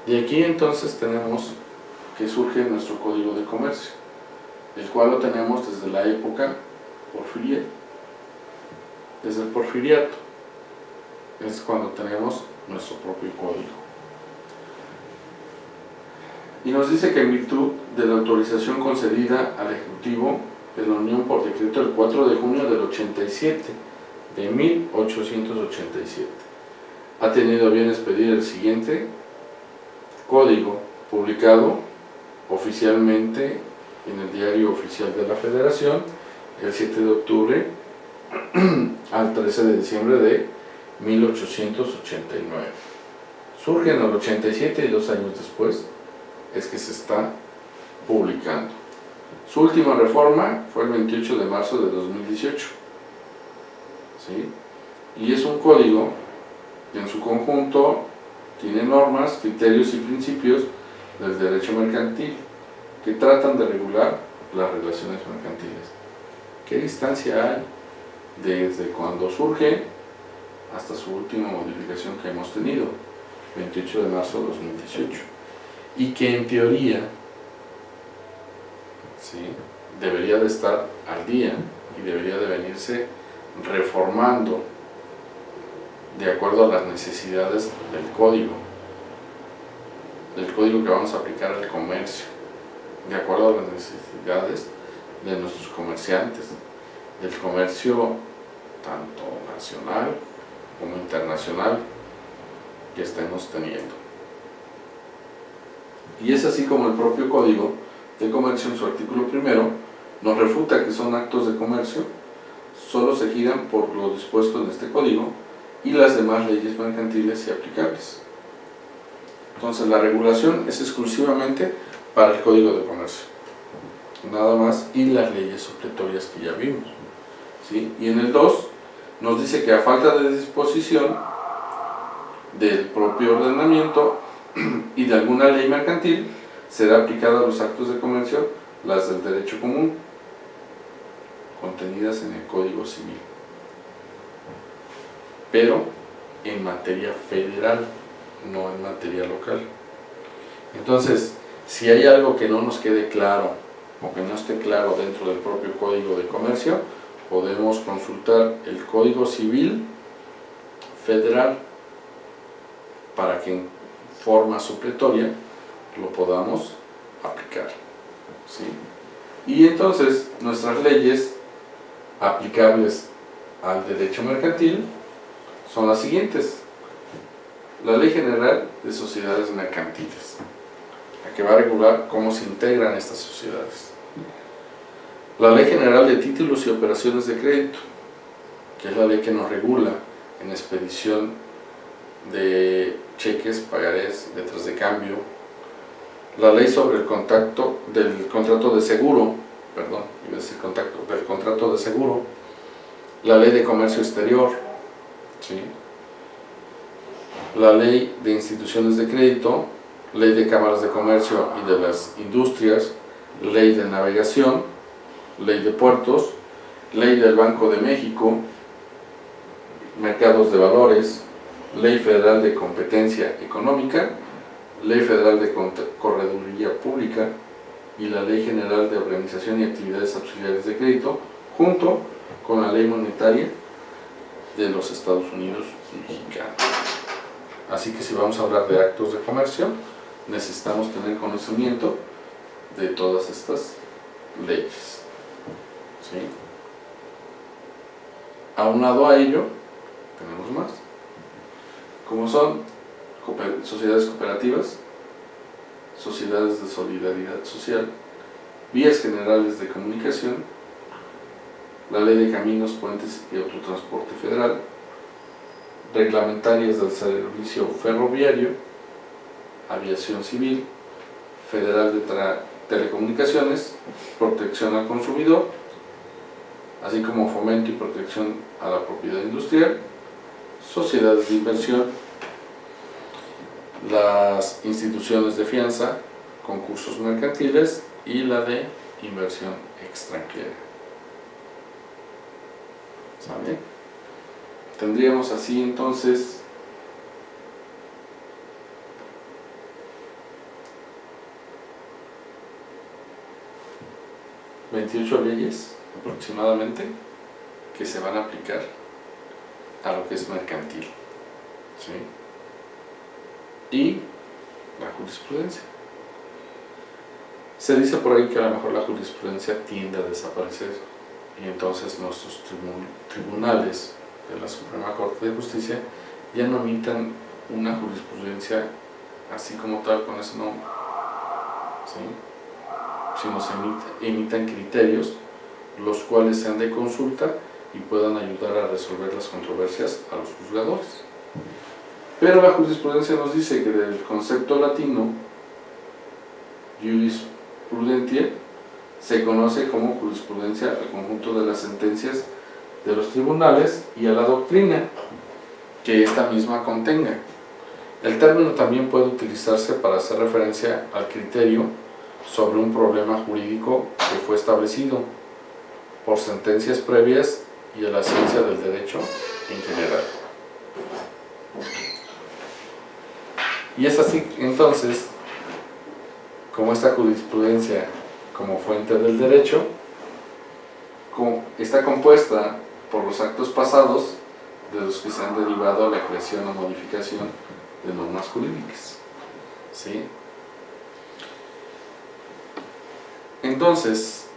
De aquí entonces tenemos que surge nuestro Código de Comercio, el cual lo tenemos desde la época porfiriana. Desde el porfiriato es cuando tenemos nuestro propio código. Y nos dice que en virtud de la autorización concedida al Ejecutivo de la Unión por decreto el 4 de junio del 87, de 1887, ha tenido a bien expedir el siguiente código, publicado oficialmente en el Diario Oficial de la Federación el 7 de octubre al 13 de diciembre de 1889. Surge en el 87 y 2 años después es que se está publicando. Su última reforma fue el 28 de marzo de 2018. ¿Sí? Y es un código que en su conjunto tiene normas, criterios y principios del derecho mercantil que tratan de regular las relaciones mercantiles. ¿Qué distancia hay desde cuando surge hasta su última modificación que hemos tenido, 28 de marzo de 2018? Y que en teoría, ¿sí?, debería de estar al día y debería de venirse reformando de acuerdo a las necesidades del código que vamos a aplicar al comercio, de acuerdo a las necesidades de nuestros comerciantes, del comercio tanto nacional como internacional que estemos teniendo. Y es así como el propio Código de Comercio en su artículo primero nos refuta que son actos de comercio, solo se giran por lo dispuesto en este código y las demás leyes mercantiles y aplicables. Entonces la regulación es exclusivamente para el Código de Comercio, nada más, y las leyes supletorias que ya vimos, ¿sí? Y en el 2 nos dice que a falta de disposición del propio ordenamiento y de alguna ley mercantil, será aplicada a los actos de comercio las del derecho común, contenidas en el Código Civil, pero en materia federal, no en materia local. Entonces, si hay algo que no nos quede claro o que no esté claro dentro del propio Código de Comercio, podemos consultar el Código Civil Federal para que en forma supletoria lo podamos aplicar, ¿sí? Y entonces nuestras leyes aplicables al derecho mercantil son las siguientes: la Ley General de Sociedades Mercantiles, la que va a regular cómo se integran estas sociedades; la Ley General de Títulos y Operaciones de Crédito, que es la ley que nos regula en expedición de cheques, pagarés, letras de cambio; la ley sobre el contrato de seguro, del contrato de seguro; la ley de comercio exterior, ¿sí?, la ley de instituciones de crédito, ley de cámaras de comercio y de las industrias, ley de navegación, ley de puertos, ley del Banco de México, mercados de valores, ley federal de competencia económica, ley federal de correduría pública y la ley general de organización y actividades auxiliares de crédito, junto con la ley monetaria de los Estados Unidos mexicanos. Así que si vamos a hablar de actos de comercio, necesitamos tener conocimiento de todas estas leyes, ¿sí? Aunado a ello, tenemos más, como son sociedades cooperativas, sociedades de solidaridad social, vías generales de comunicación, la ley de caminos, puentes y autotransporte federal, reglamentarias del servicio ferroviario, aviación civil, federal de telecomunicaciones, protección al consumidor, así como fomento y protección a la propiedad industrial, sociedades de inversión, las instituciones de fianza, concursos mercantiles y la de inversión extranjera. ¿Sale? Tendríamos así entonces 28 leyes aproximadamente que se van a aplicar a lo que es mercantil, ¿sí? Y la jurisprudencia. Se dice por ahí que a lo mejor la jurisprudencia tiende a desaparecer y entonces nuestros tribunales de la Suprema Corte de Justicia ya no emitan una jurisprudencia así como tal con ese nombre, ¿sí? Sino se emitan criterios los cuales sean de consulta y puedan ayudar a resolver las controversias a los juzgadores. Pero la jurisprudencia nos dice que del concepto latino jurisprudentia se conoce como jurisprudencia al conjunto de las sentencias de los tribunales y a la doctrina que esta misma contenga. El término también puede utilizarse para hacer referencia al criterio sobre un problema jurídico que fue establecido por sentencias previas y a la ciencia del derecho en general. Y es así entonces como esta jurisprudencia como fuente del derecho está compuesta por los actos pasados de los que se han derivado a la creación o modificación de normas jurídicas, ¿sí? Entonces,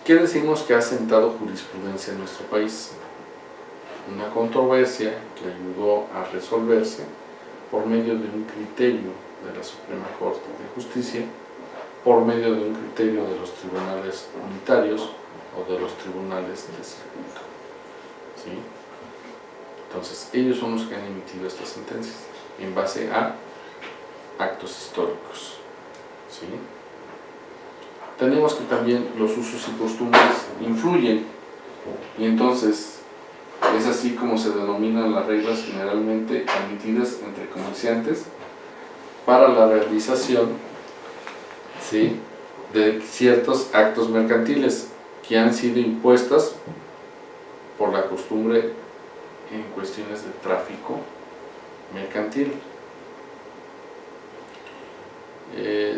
¿qué decimos que ha sentado jurisprudencia en nuestro país? Una controversia que ayudó a resolverse por medio de un criterio de la Suprema Corte de Justicia, por medio de un criterio de los tribunales unitarios o de los tribunales de circuito, ¿sí? Entonces, ellos son los que han emitido estas sentencias en base a actos históricos, ¿sí? Tenemos que también los usos y costumbres influyen, y entonces es así como se denominan las reglas generalmente admitidas entre comerciantes para la realización, ¿sí?, de ciertos actos mercantiles que han sido impuestas por la costumbre en cuestiones de tráfico mercantil.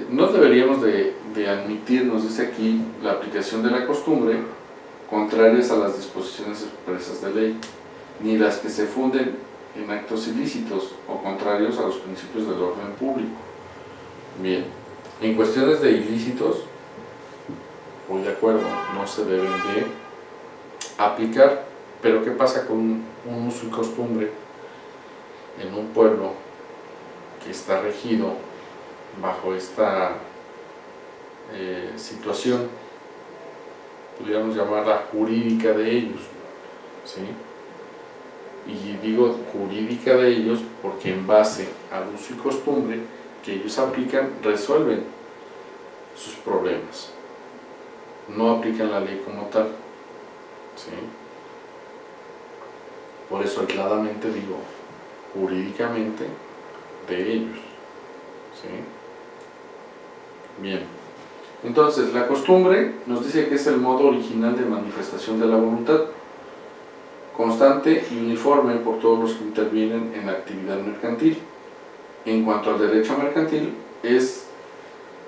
No deberíamos de admitir, nos dice aquí, la aplicación de la costumbre contrarias a las disposiciones expresas de ley, ni las que se funden en actos ilícitos o contrarios a los principios del orden público. Bien, en cuestiones de ilícitos, voy de acuerdo, no se deben de aplicar, pero ¿qué pasa con un uso y costumbre en un pueblo que está regido bajo esta situación, pudiéramos llamarla jurídica de ellos, ¿sí? Y digo jurídica de ellos porque en base al uso y costumbre que ellos aplican, resuelven sus problemas, no aplican la ley como tal, ¿sí? Por eso aisladamente digo jurídicamente de ellos, ¿sí? Bien, entonces la costumbre nos dice que es el modo original de manifestación de la voluntad, constante y uniforme por todos los que intervienen en la actividad mercantil. En cuanto al derecho mercantil, es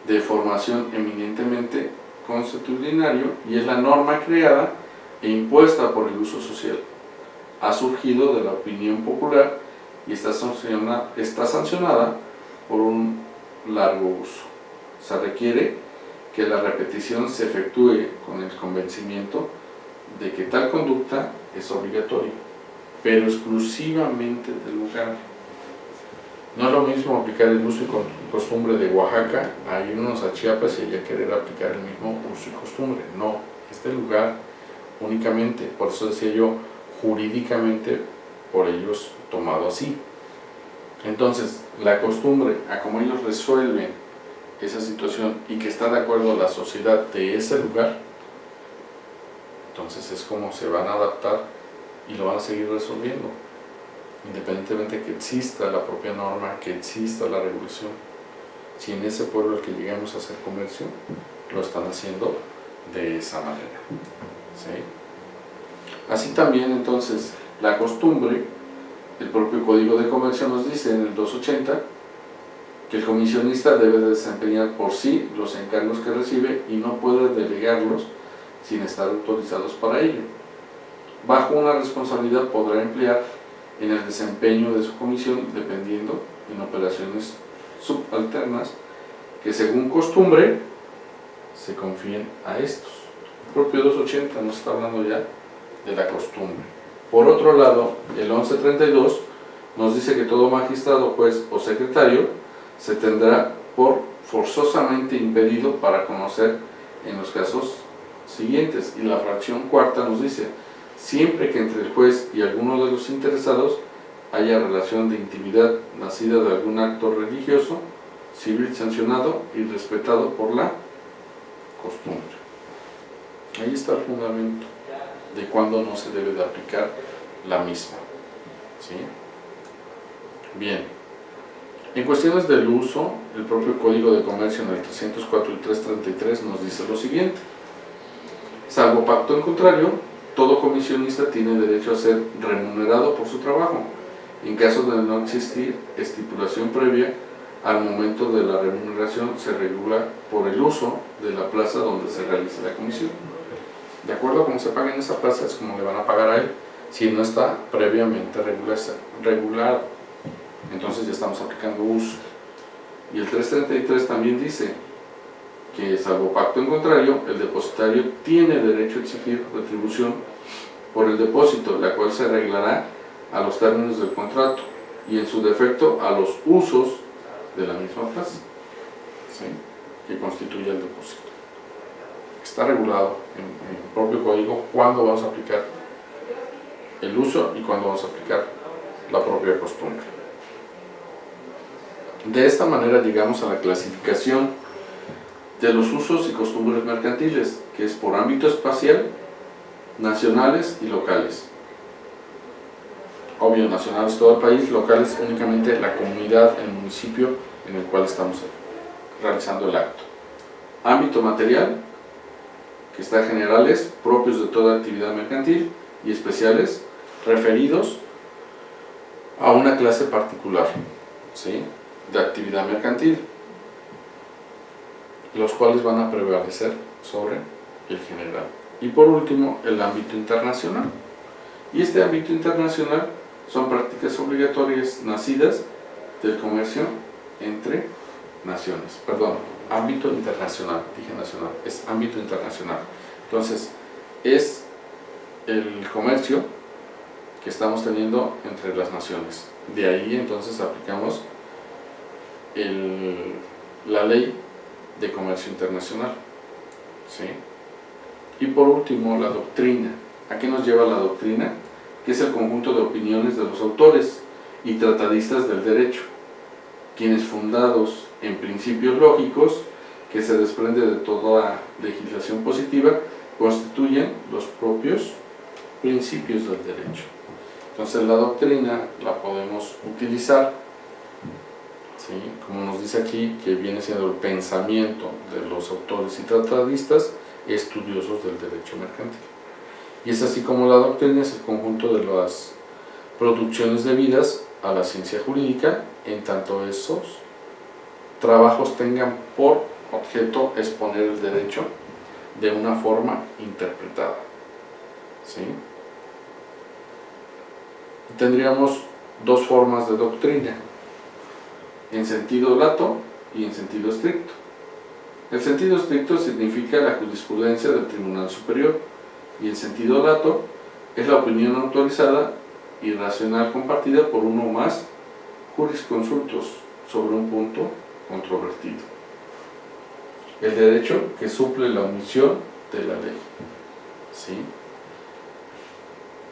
de formación eminentemente consuetudinario y es la norma creada e impuesta por el uso social. Ha surgido de la opinión popular y está sancionada por un largo uso. Se requiere que la repetición se efectúe con el convencimiento de que tal conducta es obligatoria, pero exclusivamente del lugar. No es lo mismo aplicar el uso y costumbre de Oaxaca a irnos a Chiapas y allá querer aplicar el mismo uso y costumbre. No, este lugar únicamente, por eso decía yo, jurídicamente por ellos tomado así. Entonces, la costumbre, a como ellos resuelven esa situación y que está de acuerdo a la sociedad de ese lugar, entonces es como se van a adaptar y lo van a seguir resolviendo, independientemente que exista la propia norma, que exista la regulación. Si en ese pueblo al que lleguemos a hacer comercio, lo están haciendo de esa manera, ¿sí? Así también, entonces, la costumbre, el propio Código de Comercio nos dice en el 280 que el comisionista debe desempeñar por sí los encargos que recibe y no puede delegarlos sin estar autorizados para ello. Bajo una responsabilidad podrá emplear en el desempeño de su comisión dependiendo en operaciones subalternas que según costumbre se confíen a estos. El propio 280 nos está hablando ya de la costumbre. Por otro lado, el 1132 nos dice que todo magistrado, juez o secretario se tendrá por forzosamente impedido para conocer en los casos siguientes. Y la fracción cuarta nos dice, siempre que entre el juez y alguno de los interesados haya relación de intimidad nacida de algún acto religioso, civil sancionado y respetado por la costumbre. Ahí está el fundamento de cuándo no se debe de aplicar la misma. ¿Sí? Bien. En cuestiones del uso, el propio Código de Comercio en el 304 y 333 nos dice lo siguiente: salvo pacto en contrario, todo comisionista tiene derecho a ser remunerado por su trabajo, en caso de no existir estipulación previa. Al momento de la remuneración se regula por el uso de la plaza donde se realiza la comisión. De acuerdo a cómo se paga en esa plaza es como le van a pagar a él, si no está previamente regulado. Entonces ya estamos aplicando uso. Y el 333 también dice que, salvo pacto en contrario, el depositario tiene derecho a exigir retribución por el depósito, la cual se arreglará a los términos del contrato y en su defecto a los usos de la misma plaza, ¿sí?, que constituye el depósito. Está regulado en el propio código cuándo vamos a aplicar el uso y cuándo vamos a aplicar la propia costumbre. De esta manera llegamos a la clasificación de los usos y costumbres mercantiles, que es por ámbito espacial, nacionales y locales. Obvio, nacionales todo el país, locales únicamente la comunidad, el municipio en el cual estamos realizando el acto. Ámbito material, que está generales, propios de toda actividad mercantil, y especiales, referidos a una clase particular, ¿sí?, de actividad mercantil, los cuales van a prevalecer sobre el general. Y por último, el ámbito internacional. Y este ámbito internacional son prácticas obligatorias nacidas del comercio entre naciones. Perdón, ámbito internacional, dije nacional, es ámbito internacional. Entonces, es el comercio que estamos teniendo entre las naciones. De ahí entonces aplicamos la ley de comercio internacional, ¿sí? Y por último, la doctrina. ¿A qué nos lleva la doctrina? Que es el conjunto de opiniones de los autores y tratadistas del derecho, quienes, fundados en principios lógicos que se desprende de toda legislación positiva, constituyen los propios principios del derecho. Entonces la doctrina la podemos utilizar, ¿sí?, como nos dice aquí, que viene siendo el pensamiento de los autores y tratadistas estudiosos del derecho mercantil. Y es así como la doctrina es el conjunto de las producciones debidas a la ciencia jurídica, en tanto esos trabajos tengan por objeto exponer el derecho de una forma interpretada, ¿sí? Tendríamos dos formas de doctrina, en sentido lato y en sentido estricto. El sentido estricto significa la jurisprudencia del Tribunal Superior, y el sentido lato es la opinión autorizada y racional compartida por uno o más jurisconsultos sobre un punto controvertido. El derecho que suple la omisión de la ley, ¿sí?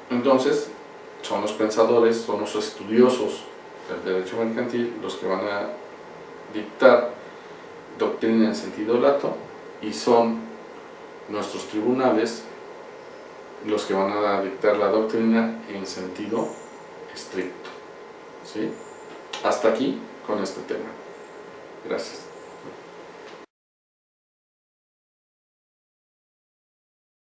Entonces, son los pensadores, son los estudiosos del derecho mercantil los que van a dictar doctrina en sentido lato, y son nuestros tribunales los que van a dictar la doctrina en sentido estricto, ¿sí? Hasta aquí con este tema. Gracias.